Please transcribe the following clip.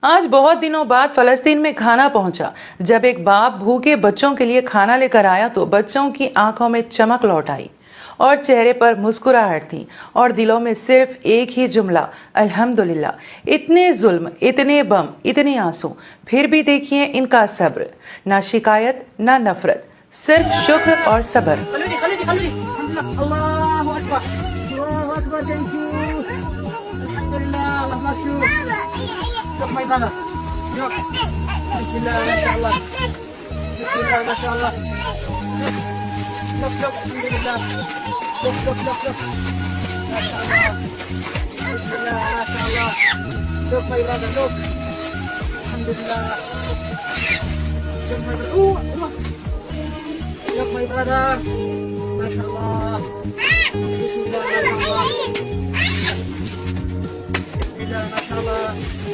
आज बहुत दिनों बाद फलस्तीन में खाना पहुंचा। जब एक बाप भूखे बच्चों के लिए खाना लेकर आया तो बच्चों की आंखों में चमक लौट आई और चेहरे पर मुस्कुराहट थी और दिलों में सिर्फ एक ही जुमला, अल्हम्दुलिल्लाह। इतने जुल्म, इतने बम, इतने आंसू, फिर भी देखिए इनका सब्र, ना शिकायत ना नफरत, सिर्फ शुक्र और सब्र। Look, my brother. Look. Bismillah, mashallah. Bismillah, mashallah. Look, alhamdulillah. Look. Mashallah. Bismillah, mashallah. Look, my brother, look. Alhamdulillah. Look, my brother. Look, my brother. Mashallah. Bismillah, mashallah. Bismillah, mashallah.